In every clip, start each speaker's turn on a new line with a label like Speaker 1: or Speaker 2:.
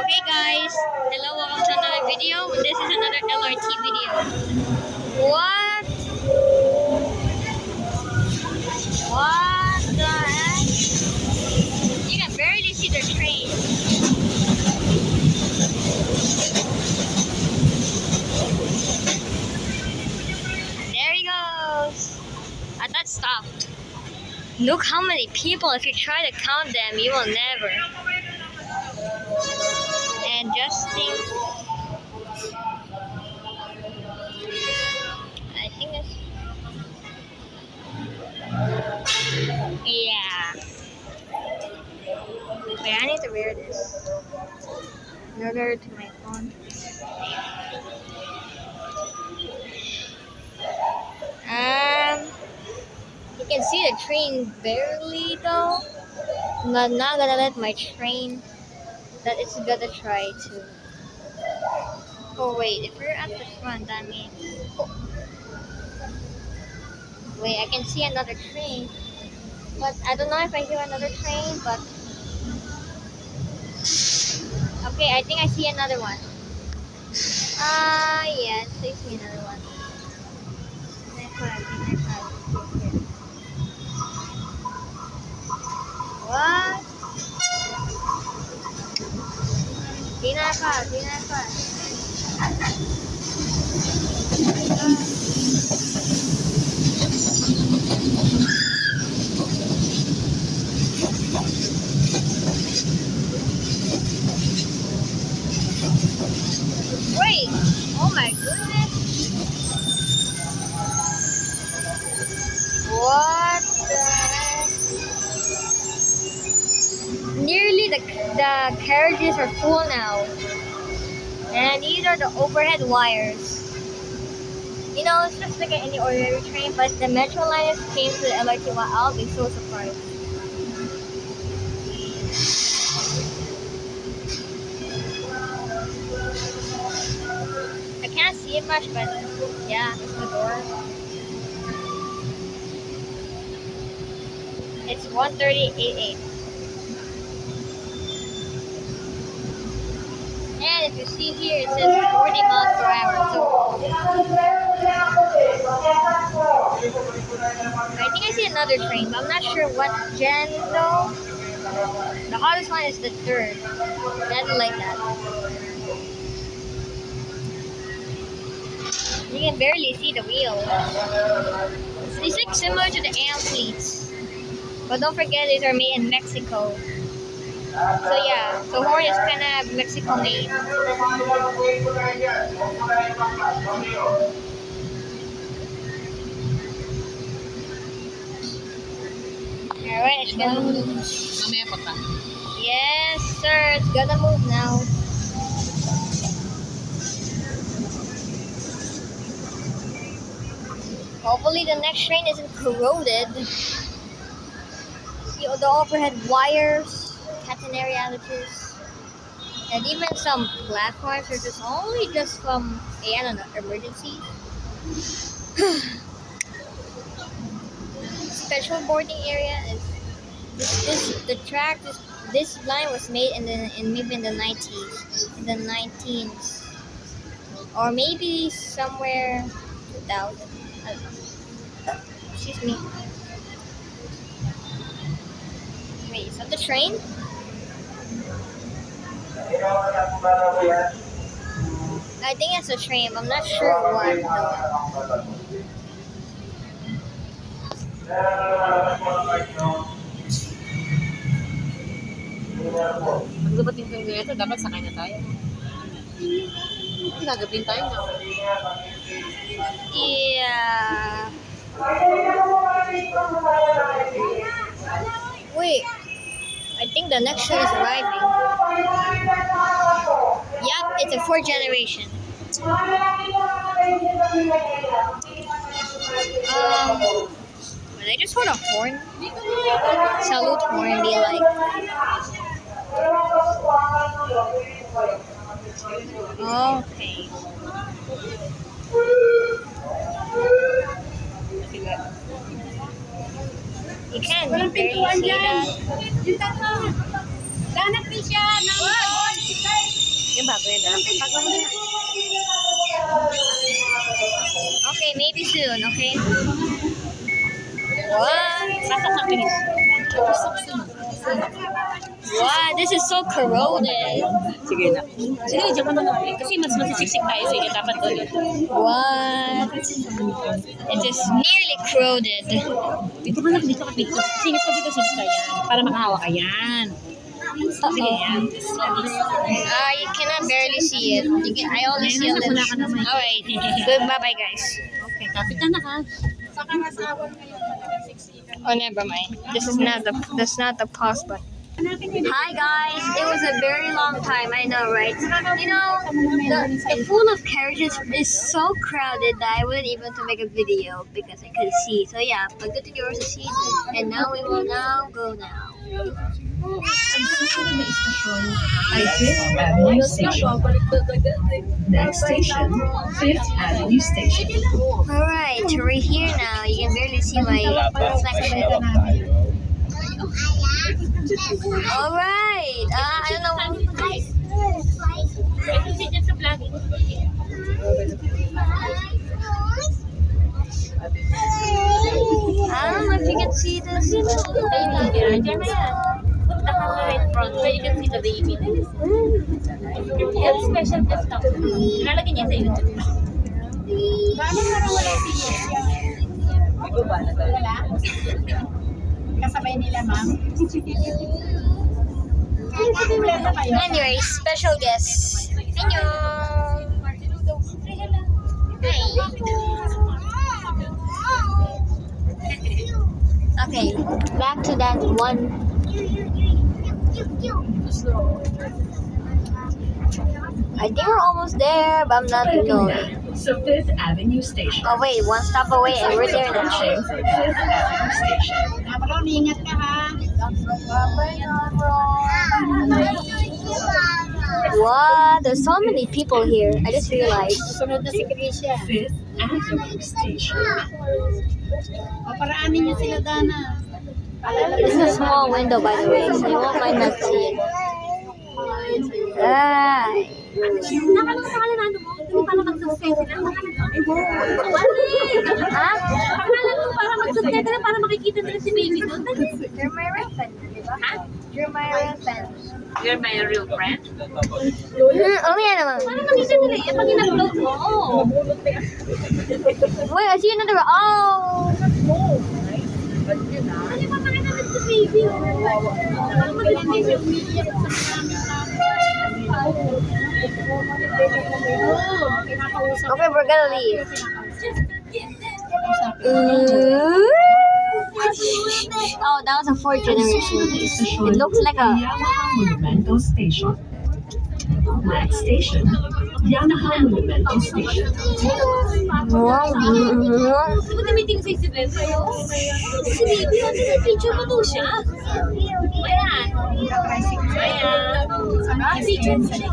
Speaker 1: Hey guys, hello, welcome to another video. This is another LRT video. What? What the heck? You can barely see the train. There he goes. I thought stopped. Look how many people. If you try to count them, you will never. And just think. I think that's. Yeah. Wait, I need to wear this. In order to my phone. You can see the train barely though. I'm not gonna let my train that it's gonna try to. Oh wait, if we're at the front, that means. Oh. Wait, I can see another train, but I don't know if I hear another train. But okay, I think I see another one. Yes, I see another one. What? Tinapa. Wait! Oh my goodness! What the heck? Nearly the carriages are full now. And these are the overhead wires. You know, it's just like any ordinary train, but the Metro liners came to the LRT. Wow, I'll be so surprised. I can't see it much, but yeah, it's the door. It's 1:38. And if you see here, it says 40 miles per hour. So I think I see another train, but I'm not sure what gen though. The hottest one is the third. I don't like that. You can barely see the wheel. It's like similar to the AM fleets. But don't forget, these are made in Mexico. So yeah, so horn is kind of Mexico made. Alright, it's gonna move. Yes, sir, it's gonna move now. Hopefully the next train isn't corroded. See all the overhead wires, catenary attitudes, and even some platforms are just only just from I don't know, emergency. Special boarding area is this line was made maybe in the 90s, in the 19s, or maybe somewhere 2000. I don't know. Excuse me. Wait, is that the train? I think it's a train, but I'm not sure what though.
Speaker 2: Ang dapat yung ito, dapat sakay na tayo. Gagawin tayo na.
Speaker 1: Yeah. Wait. I think the next train is arriving. Yep, it's a fourth generation. But I just heard a horn. Salute horn be like. Okay. You can't barely see that. Okay, maybe soon, okay? What?
Speaker 2: Pasok sa pinis.
Speaker 1: Wow, this is so corroded.
Speaker 2: Sige na. Sige, diyan ka na nga. Kasi mas masisiksik tayo. Sige, dapat doon.
Speaker 1: What? It is nearly corroded.
Speaker 2: Dito ka dito. Singit ka dito, singit ka yan. Para makahawa ka yan. Sige yan.
Speaker 1: You cannot barely see it. I only see a little. Alright. Good, bye-bye, guys.
Speaker 2: Okay, kapit ka na ka.
Speaker 1: Oh, never mind. This is not the pause button. Hi guys, it was a very long time, I know, right? You know, the pool of carriages is so crowded that I wouldn't even to make a video because I couldn't see. So yeah, but good to give us a seat. And now we will go now.
Speaker 3: Ay Fifth Avenue Station. Next station, Fifth Avenue Station.
Speaker 1: Alright, we're here now. You can barely see my reflection. Alright, I don't know. I don't know if you can see this.
Speaker 2: Right front, where you can see the baby. Yan, special guest ako. Lalagyan niya sa YouTube. Paano parang wala siya? Wala? Kasabay nila, ma'am.
Speaker 1: Anyway, special guest. Hello. Hi. Okay, back to that one. I think we're almost there, but I'm not knowing.
Speaker 3: So Fifth Avenue Station.
Speaker 1: Oh wait, one stop away and we're there now.
Speaker 3: Approaching Fifth Avenue Station.
Speaker 2: Bro, ingat ka ha.
Speaker 1: What? There's so many people here. I just realized.
Speaker 2: Sunod na si Krisha.
Speaker 3: Fifth Avenue Station.
Speaker 2: Paparaanin niyo sila, Dana.
Speaker 1: This is a small window, by the way, so you won't mind not seeing. Ay.
Speaker 2: Nakakala na ano mo? Hindi pala mag-subscribe sila.
Speaker 1: Ha?
Speaker 2: Akala mo para mag-subscribe sila para makikita nila si baby doon.
Speaker 1: You're my real friend, di ba?
Speaker 2: Ha?
Speaker 1: You're my real friend.
Speaker 2: You're my real friend?
Speaker 1: Oh, yan naman.
Speaker 2: Para makita nila yan pag in-upload mo.
Speaker 1: Wait, I see another. Oh!
Speaker 2: Ano pa makita nila si baby? Para makita nila si baby.
Speaker 1: Okay, we're gonna leave. Oh, that was a fourth generation. It looks like a.
Speaker 3: Yamaha Monumental Station. Next station, Yamaha Monumental Station.
Speaker 2: Di ba meeting si Baby? Si Baby, ano na picture mo daw siya? Ayan. Ayan. I-picture mo siya.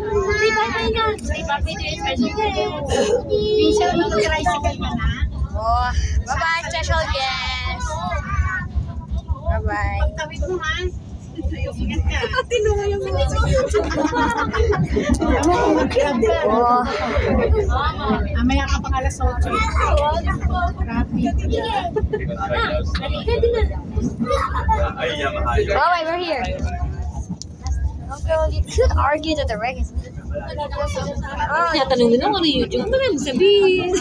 Speaker 2: Say bye-bye na. Say bye-bye to your special guest. Picture mo tricycle ka na.
Speaker 1: Oh, bye-bye, special guest. Bye-bye.
Speaker 2: Tawid mo ha. Ingat ka.
Speaker 1: Oh.
Speaker 2: Amaya ka pang alas 8. Traffic. Pwede na.
Speaker 1: Bye-bye, we're here. Uncle, you could argue that the wreck is.
Speaker 2: Tinatanong nila kung ano YouTube. Ano mo sabihin?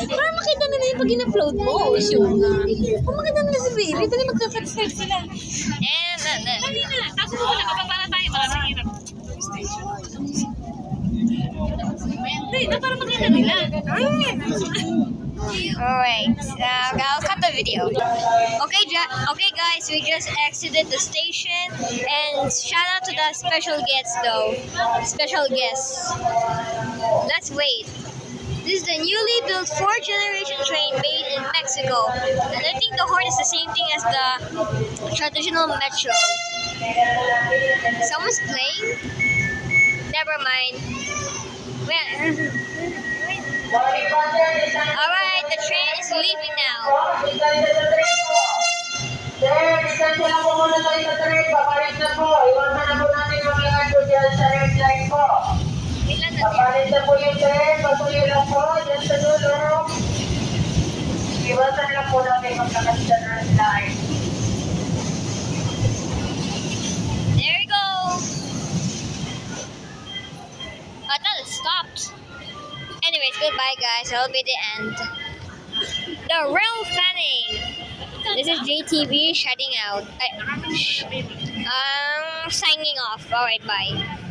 Speaker 2: Para makita nila yung pag in-upload mo. Sure na. Kung makita nila si Baby, dali mag-subscribe sila.
Speaker 1: And then.
Speaker 2: Dali na. Tapos mo na kapapala tayo. Maraming hirap. Dali na para makita nila.
Speaker 1: Alright, I'll cut the video. Okay, guys, we just exited the station, and shout out to the special guests, though. Special guests. Let's wait. This is the newly built fourth generation train made in Mexico, and I think the horn is the same thing as the traditional metro. Someone's playing? Never mind. Alright, the train is leaving now.
Speaker 4: Sir, distansya lang po muna tayo sa train. Papalit na po. Iwasan na po natin mag-ingat po dyan sa red light po. Kapalit na po yung sir. Patuloy lang po. Diyan sa dulo. Iwasan lang po natin magkakas sa red line.
Speaker 1: There you go. I thought it stopped. Anyways, goodbye guys. That'll be the end. The real fanning. This is JTV shutting out. Signing off. Alright, bye.